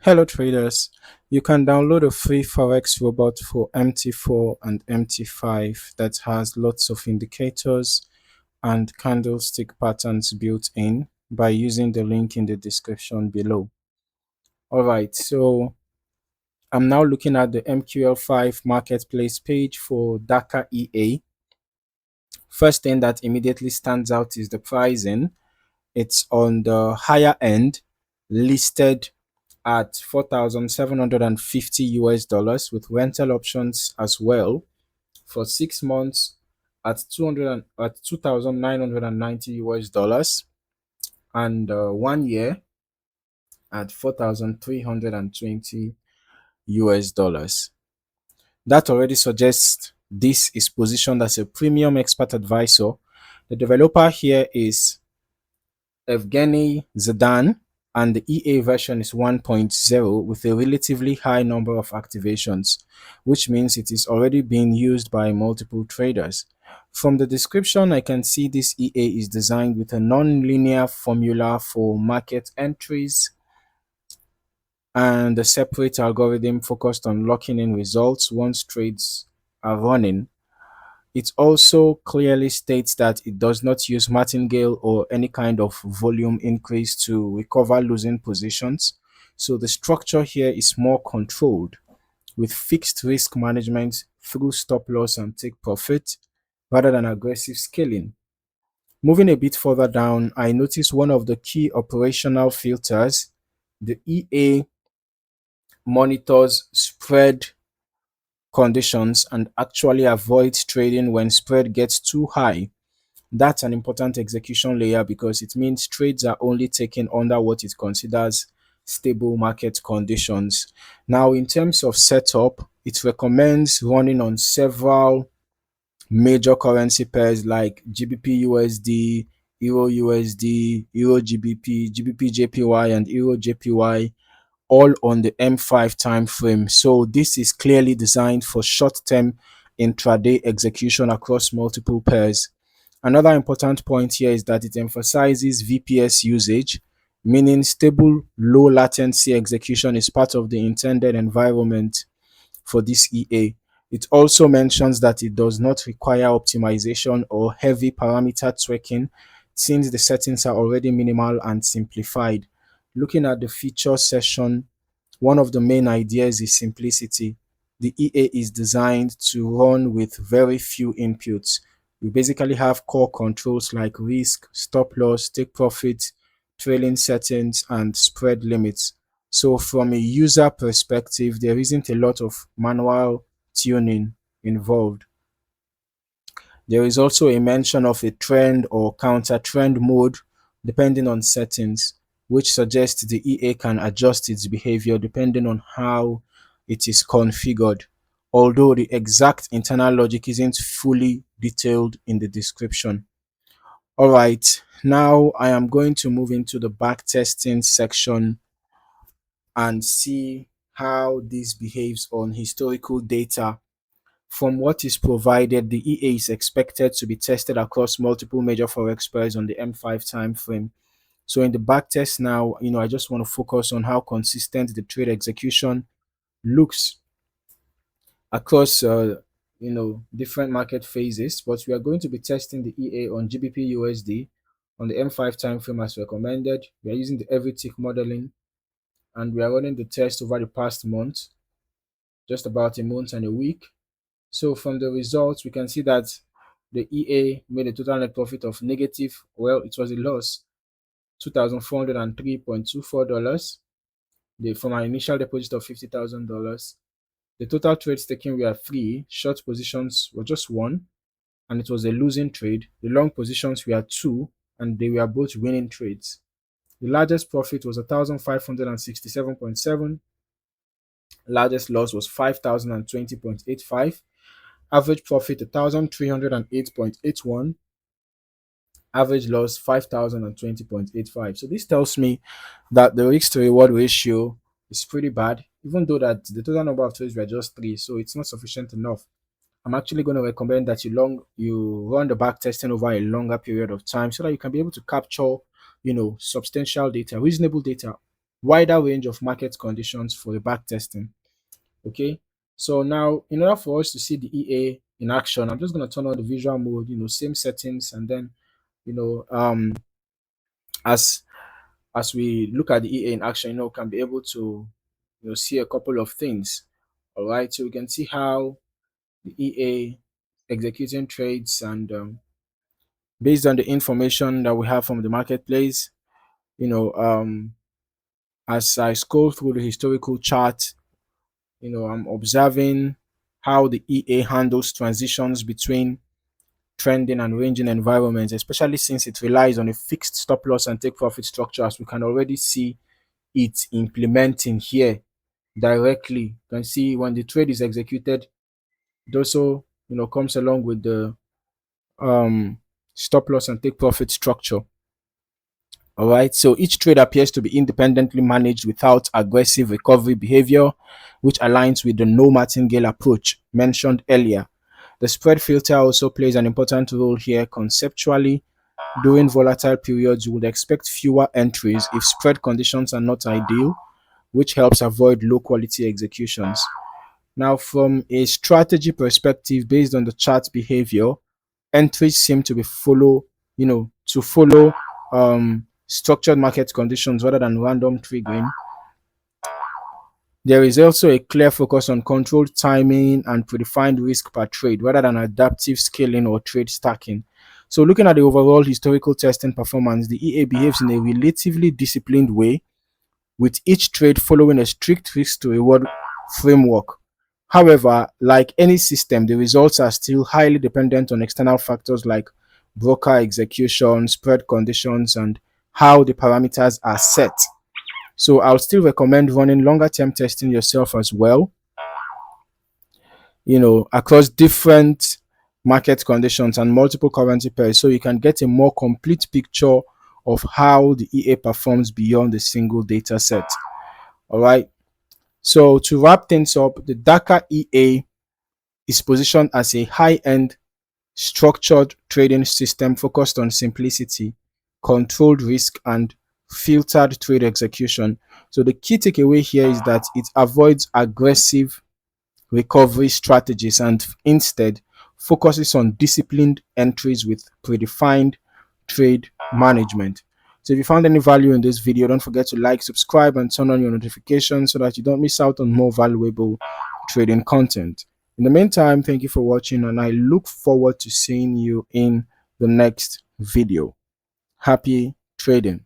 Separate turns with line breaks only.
Hello traders, you can download a free Forex robot for MT4 and MT5 that has lots of indicators and candlestick patterns built in by using the link in the description below. Alright, so I'm now looking at the MQL5 marketplace page for DACA EA. First thing that immediately stands out is the pricing. It's on the higher end, listed at 4,750 US dollars with rental options as well for 6 months at 2,990 US dollars and 1 year at 4,320 US dollars. That already suggests this is positioned as a premium expert advisor. The developer here is Evgeny Zidane, and the EA version is 1.0 with a relatively high number of activations, which means it is already being used by multiple traders. From the description, I can see this EA is designed with a non-linear formula for market entries and a separate algorithm focused on locking in results once trades are running. It also clearly states that it does not use martingale or any kind of volume increase to recover losing positions. So the structure here is more controlled with fixed risk management through stop loss and take profit rather than aggressive scaling. Moving a bit further down, I notice one of the key operational filters. The EA monitors spread conditions and actually avoids trading when spread gets too high. That's an important execution layer because it means trades are only taken under what it considers stable market conditions. Now, in terms of setup, it recommends running on several major currency pairs like GBP USD, Euro USD, Euro GBP, GBP JPY, and Euro JPY, all on the M5 time frame. So this is clearly designed for short-term intraday execution across multiple pairs. Another important point here is that it emphasizes VPS usage, meaning stable low latency execution is part of the intended environment for this EA. It also mentions that it does not require optimization or heavy parameter tweaking since the settings are already minimal and simplified. Looking at the feature session, one of the main ideas is simplicity. The EA is designed to run with very few inputs. We basically have core controls like risk, stop loss, take profit, trailing settings, and spread limits. So from a user perspective, there isn't a lot of manual tuning involved. There is also a mention of a trend or counter trend mode depending on settings, which suggests the EA can adjust its behavior depending on how it is configured, although the exact internal logic isn't fully detailed in the description. All right, now I am going to move into the backtesting section and see how this behaves on historical data. From what is provided, the EA is expected to be tested across multiple major forex pairs on the M5 time frame. So in the backtest now, I just want to focus on how consistent the trade execution looks across different market phases. But we are going to be testing the EA on GBP USD on the M5 time frame as recommended. We are using the every tick modeling and we are running the test over the past month, just about a month and a week. So from the results, we can see that the EA made a total net profit of negative, well, it was a loss, $2,403.24 from our initial deposit of $50,000. The total trades taken were 3, short positions were just 1, and it was a losing trade. The long positions were 2, and they were both winning trades. The largest profit was 1,567.7. Largest loss was 5,020.85. Average profit 1,308.81. Average loss 5,020.85. So this tells me that the risk to reward ratio is pretty bad, even though that the total number of trades were just 3, so it's not sufficient enough. I'm actually going to recommend that you run the back testing over a longer period of time so that you can be able to capture, substantial data, reasonable data wider range of market conditions for the backtesting. Okay, so now in order for us to see the EA in action, I'm just going to turn on the visual mode, same settings, and then you know as we look at the EA in action, can be able to see a couple of things. All right, so we can see how the EA executing trades, and based on the information that we have from the marketplace, you know um as I scroll through the historical chart, I'm observing how the EA handles transitions between trending and ranging environments, especially since it relies on a fixed stop loss and take profit structure, as we can already see it implementing here directly. You can see when the trade is executed, it also comes along with the um stop loss and take profit structure. All right, so each trade appears to be independently managed without aggressive recovery behavior, which aligns with the no martingale approach mentioned earlier. The spread filter also plays an important role here. Conceptually, during volatile periods, you would expect fewer entries if spread conditions are not ideal, which helps avoid low quality executions. Now, from a strategy perspective, based on the chart behavior, entries seem to be follow structured market conditions rather than random triggering. There is also a clear focus on controlled timing and predefined risk per trade rather than adaptive scaling or trade stacking. So, looking at the overall historical testing performance, the EA behaves in a relatively disciplined way, with each trade following a strict risk to reward framework. However, like any system, the results are still highly dependent on external factors like broker execution, spread conditions, and how the parameters are set. So I'll still recommend running longer term testing yourself as well, across different market conditions and multiple currency pairs, so you can get a more complete picture of how the EA performs beyond a single data set. All right. So to wrap things up, the DACA EA is positioned as a high-end structured trading system focused on simplicity, controlled risk, and filtered trade execution. So the key takeaway here is that it avoids aggressive recovery strategies and instead focuses on disciplined entries with predefined trade management. So if you found any value in this video, don't forget to like, subscribe, and turn on your notifications so that you don't miss out on more valuable trading content. In the meantime, thank you for watching, and I look forward to seeing you in the next video. Happy trading.